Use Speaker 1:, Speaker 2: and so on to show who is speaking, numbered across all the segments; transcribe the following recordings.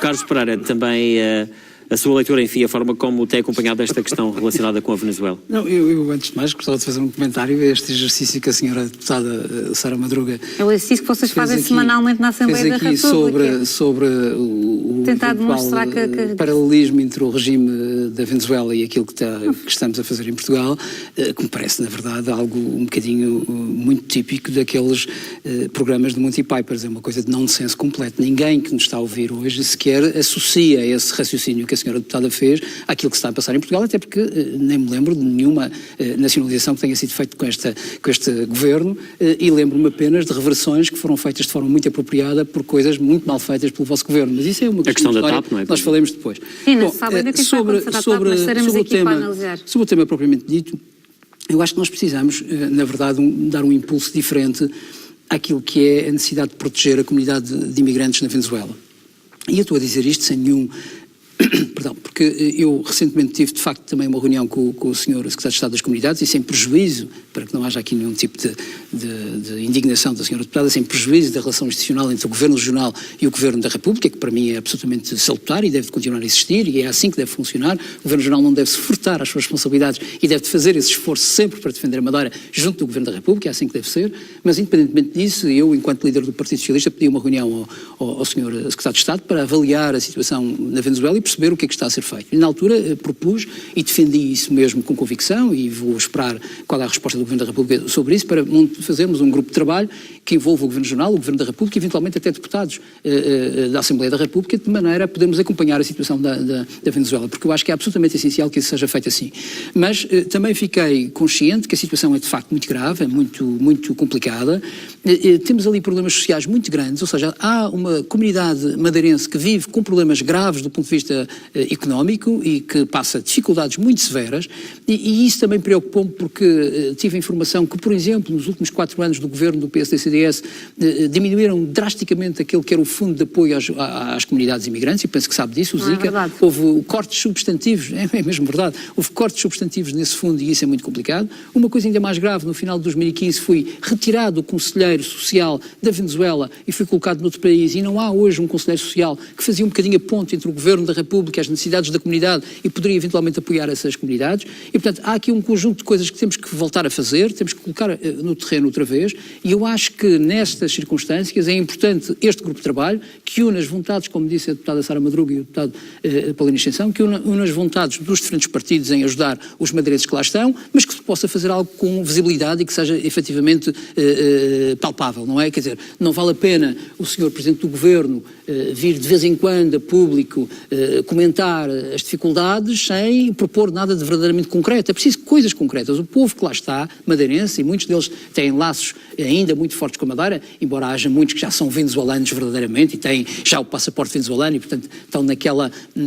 Speaker 1: Carlos Pereira, também a sua leitura, enfim, a forma como tem acompanhado esta questão relacionada com a Venezuela.
Speaker 2: Não, eu antes de mais gostava de fazer um comentário a este exercício que a senhora deputada Sara Madruga
Speaker 3: é o exercício que vocês fazem
Speaker 2: aqui,
Speaker 3: semanalmente na Assembleia da República.
Speaker 2: sobre o
Speaker 3: tentar demonstrar que
Speaker 2: paralelismo entre o regime da Venezuela e aquilo que estamos a fazer em Portugal, que me parece, na verdade, algo um bocadinho muito típico daqueles programas de Monty Python, é uma coisa de nonsense completo. Ninguém que nos está a ouvir hoje sequer associa esse raciocínio que a senhora deputada fez àquilo que se está a passar em Portugal, até porque nem me lembro de nenhuma nacionalização que tenha sido feita com este governo, e lembro-me apenas de reversões que foram feitas de forma muito apropriada por coisas muito mal feitas pelo vosso governo. Mas isso é uma
Speaker 1: questão da TAP, não é?
Speaker 2: Nós falamos depois.
Speaker 3: Sim, não se sabe ainda que sobre
Speaker 2: o tema propriamente dito, eu acho que nós precisamos, na verdade, dar um impulso diferente àquilo que é a necessidade de proteger a comunidade de imigrantes na Venezuela. E eu estou a dizer isto sem nenhum... Perdão, porque eu recentemente tive de facto também uma reunião com o Sr. Secretário de Estado das Comunidades, e sem prejuízo, para que não haja aqui nenhum tipo de indignação da Sra. Deputada, sem prejuízo da relação institucional entre o Governo Regional e o Governo da República, que para mim é absolutamente salutar e deve continuar a existir, e é assim que deve funcionar. O Governo Regional não deve se furtar às suas responsabilidades e deve fazer esse esforço sempre para defender a Madeira junto do Governo da República, é assim que deve ser. Mas independentemente disso, eu, enquanto líder do Partido Socialista, pedi uma reunião ao Sr. Secretário de Estado para avaliar a situação na Venezuela e perceber o que é que está a ser feito. E na altura propus e defendi isso mesmo com convicção, e vou esperar qual é a resposta do Governo da República sobre isso, para fazermos um grupo de trabalho que envolva o Governo Regional, o Governo da República e eventualmente até deputados da Assembleia da República, de maneira a podermos acompanhar a situação da Venezuela, porque eu acho que é absolutamente essencial que isso seja feito assim. Mas também fiquei consciente que a situação é de facto muito grave, é muito complicada. Temos ali problemas sociais muito grandes, ou seja, há uma comunidade madeirense que vive com problemas graves do ponto de vista económico e que passa dificuldades muito severas, e isso também preocupou-me porque tive a informação que, por exemplo, nos últimos 4 anos do governo do PSD-CDS diminuíram drasticamente aquele que era o fundo de apoio às comunidades imigrantes, e penso que sabe disso, o Zica. Houve cortes substantivos, é mesmo verdade, houve cortes substantivos nesse fundo, e isso é muito complicado. Uma coisa ainda mais grave, no final de 2015 foi retirado o conselheiro social da Venezuela e foi colocado noutro país, e não há hoje um conselheiro social que fazia um bocadinho a ponte entre o governo da República, as necessidades da comunidade, e poderia eventualmente apoiar essas comunidades. E, portanto, há aqui um conjunto de coisas que temos que voltar a fazer, temos que colocar no terreno outra vez, e eu acho que nestas circunstâncias é importante este grupo de trabalho que une as vontades, como disse a deputada Sara Madruga e o deputado Paulino Ascensão, que une as vontades dos diferentes partidos em ajudar os madeirenses que lá estão, mas que se possa fazer algo com visibilidade e que seja efetivamente palpável, não é? Quer dizer, não vale a pena o Sr. Presidente do Governo vir de vez em quando a público comentar as dificuldades sem propor nada de verdadeiramente concreto. É preciso coisas concretas. O povo que lá está, madeirense, e muitos deles têm laços ainda muito fortes com a Madeira, embora haja muitos que já são venezuelanos verdadeiramente e têm já o passaporte venezuelano e, portanto,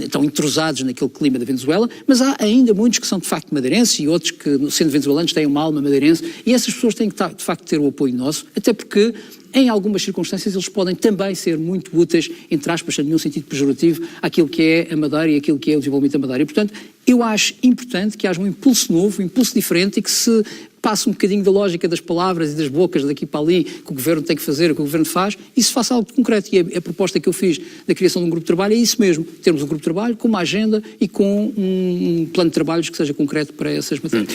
Speaker 2: estão entrosados naquele clima da Venezuela, mas há ainda muitos que são de facto madeirenses e outros que, sendo venezuelanos, têm uma alma madeirense, e essas pessoas têm que, de facto, ter o apoio nosso, até porque em algumas circunstâncias eles podem também ser muito úteis, entre aspas, sem nenhum sentido pejorativo, àquilo que é a Madeira e àquilo que é o desenvolvimento da Madeira. E, portanto, eu acho importante que haja um impulso novo, um impulso diferente, e que se passe um bocadinho da lógica das palavras e das bocas daqui para ali, que o Governo tem que fazer, que o Governo faz, e se faça algo concreto. E a proposta que eu fiz da criação de um grupo de trabalho é isso mesmo, termos um grupo de trabalho com uma agenda e com um plano de trabalhos que seja concreto para essas matérias.